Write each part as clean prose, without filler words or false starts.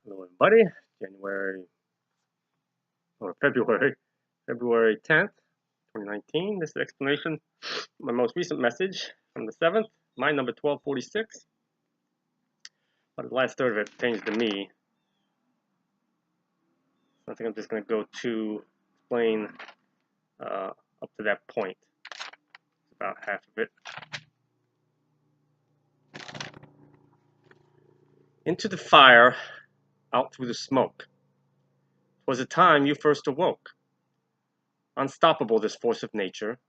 Hello, everybody. February 10th, 2019. This is an explanation of my most recent message from the 7th, my number 1246. But the last third of it pertains to me. I think I'm just going to go to explain up to that point. It's about half of it. Into the fire, out through the smoke. 'Twas the time you first awoke. Unstoppable this force of nature,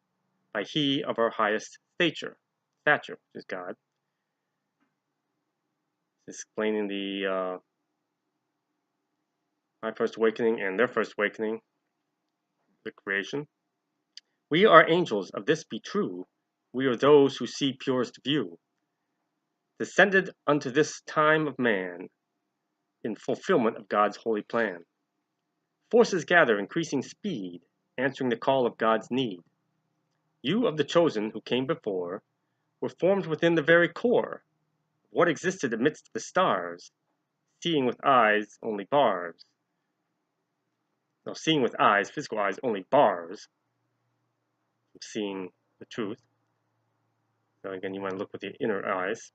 by He of our highest stature, which is God. Explaining my first awakening and their first awakening, the creation. We are angels, of this be true. We are those who see purest view. Descended unto this time of man, in fulfillment of God's holy plan. Forces gather, increasing speed, answering the call of God's need. You of the chosen who came before, were formed within the very core of what existed amidst the stars, seeing with eyes only bars. Now, seeing with eyes, physical eyes, only bars from seeing the truth. So again, you want to look with the inner eyes.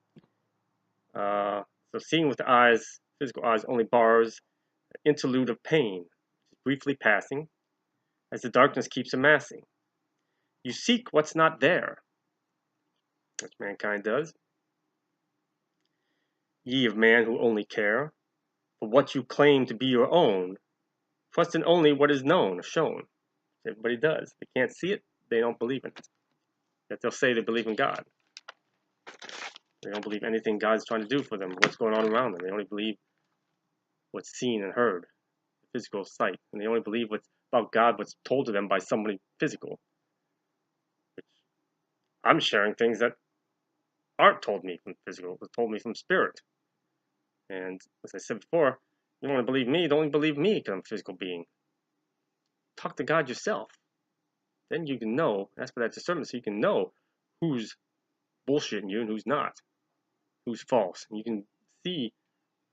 So seeing with the eyes, physical eyes, only bars, interlude of pain, briefly passing, as the darkness keeps amassing. You seek what's not there, which mankind does. Ye of man who only care for what you claim to be your own, trust in only what is known or shown. Everybody does. They can't see it, they don't believe in it. Yet they'll say they believe in God. They don't believe anything God's trying to do for them, what's going on around them. They only believe what's seen and heard, the physical sight. And they only believe what's about God, what's told to them by somebody physical. Which I'm sharing things that aren't told me from physical, but told me from spirit. And as I said before, you don't want to believe me, don't believe me because I'm a physical being. Talk to God yourself. Then you can know, ask for that discernment so you can know who's bullshitting you and who's not, who's false. And you can see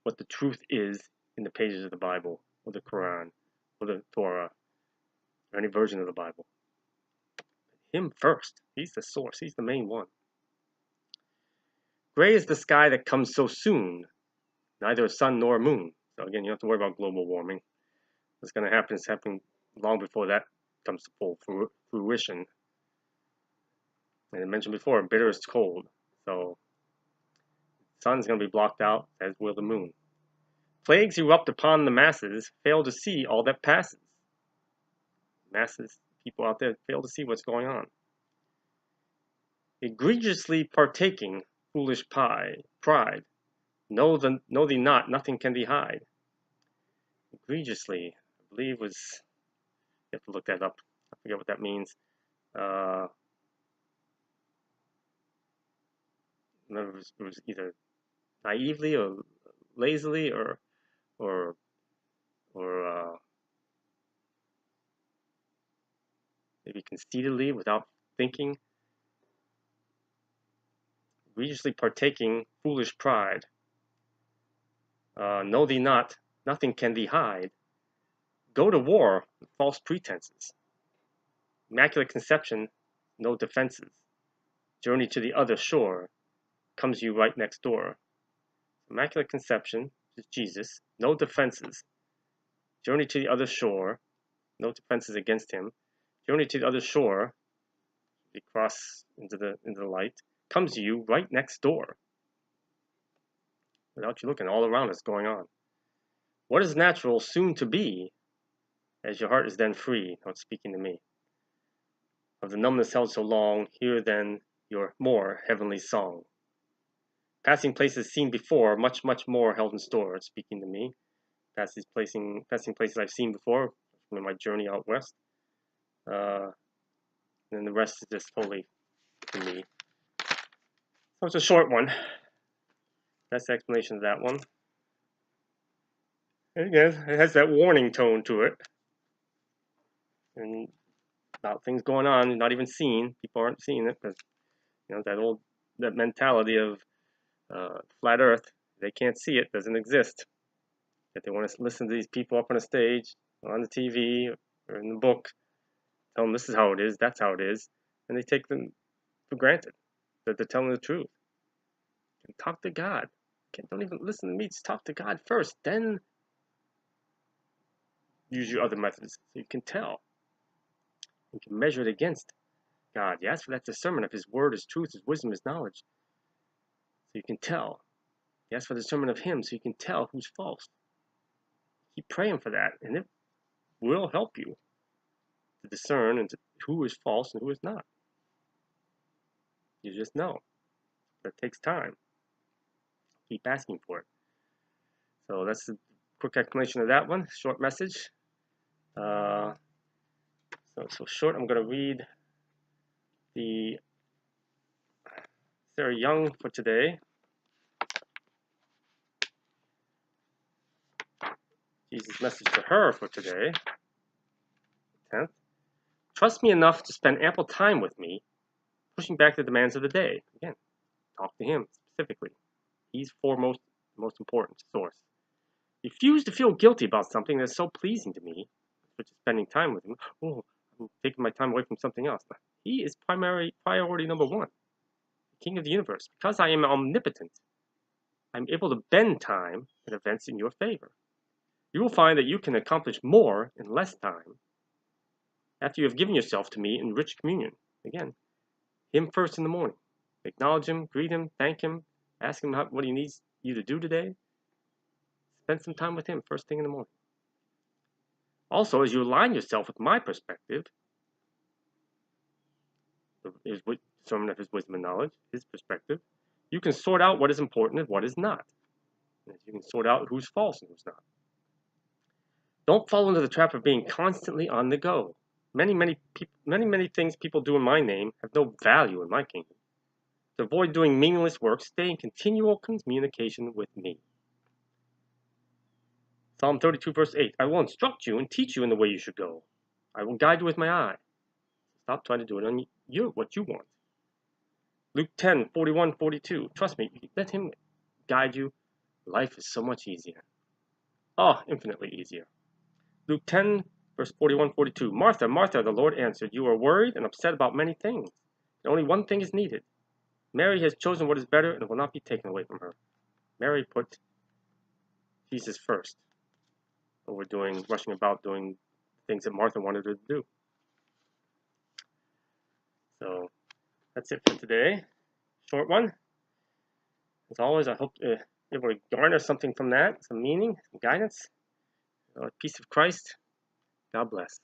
what the truth is in the pages of the Bible, or the Quran, or the Torah, or any version of the Bible. Him first. He's the source. He's the main one. Gray is the sky that comes so soon, neither sun nor moon. So again, you don't have to worry about global warming. What's going to happen is happening long before that comes to full fruition. And I mentioned before, bitter is cold. So the sun's going to be blocked out, as will the moon. Plagues erupt upon the masses, fail to see all that passes. Masses, people out there fail to see what's going on. Egregiously partaking, foolish pride. Know thee not, nothing can thee hide. Egregiously, I believe was, you have to look that up. I forget what that means. It was either naively or lazily or maybe conceitedly without thinking. Egregiously partaking, foolish pride. Know thee not, nothing can thee hide. Go to war with false pretenses. Immaculate conception, no defenses. Journey to the other shore, comes you right next door. Immaculate conception is Jesus, no defenses. Journey to the other shore, no defenses against him. Journey to the other shore, you cross into the light, comes to you right next door. Without you looking, all around us going on. What is natural soon to be, as your heart is then free, not speaking to me. Of the numbness held so long, hear then your more heavenly song. Passing places seen before, much, much more held in store, speaking to me. Passing places I've seen before, from my journey out west. And the rest is just holy to me. So it's a short one. That's the explanation of that one. And again, it has that warning tone to it. And about things going on, not even seen. People aren't seeing it because, that mentality of flat Earth, they can't see it, doesn't exist. That they want to listen to these people up on the stage, or on the TV, or in the book, tell them this is how it is, that's how it is, and they take them for granted that they're telling the truth. And talk to God. Don't even listen to me. Just talk to God first. Then use your other methods so you can tell. You can measure it against God. You ask for that discernment of His word, His truth, His wisdom, His knowledge, so you can tell. You ask for the discernment of Him so you can tell who's false. Keep praying for that, and it will help you to discern and who is false and who is not. You just know. That takes time. Keep asking for it. So that's a quick explanation of that one. Short message. So short. I'm going to read the Sarah Young for today. Jesus' message to her for today. 10th. Trust me enough to spend ample time with me, pushing back the demands of the day. Again, talk to Him specifically. He's foremost, most important source. Refuse to feel guilty about something that's so pleasing to me, such as spending time with Him. Oh, I'm taking my time away from something else. He is priority number one, the King of the universe. Because I am omnipotent, I'm able to bend time and events in your favor. You will find that you can accomplish more in less time after you have given yourself to me in rich communion. Again, Him first in the morning. Acknowledge Him, greet Him, thank Him, ask Him what He needs you to do today. Spend some time with Him first thing in the morning. Also, as you align yourself with my perspective, His discernment of His wisdom and knowledge, His perspective, you can sort out what is important and what is not. And you can sort out who's false and who's not. Don't fall into the trap of being constantly on the go. Many things people do in my name have no value in my kingdom. To avoid doing meaningless work, stay in continual communication with me. Psalm 32, verse 8. I will instruct you and teach you in the way you should go. I will guide you with my eye. Stop trying to do it on what you want. Luke 10, 41, 42. Trust me, let Him guide you. Life is so much easier. Oh, infinitely easier. Luke 10, verse 41, 42. Martha, Martha, the Lord answered, you are worried and upset about many things. And only one thing is needed. Mary has chosen what is better and it will not be taken away from her. Mary put Jesus first. Over rushing about doing things that Martha wanted her to do. So that's it for today. Short one. As always, I hope you're able to garner something from that, some meaning, some guidance. Peace of Christ. God bless.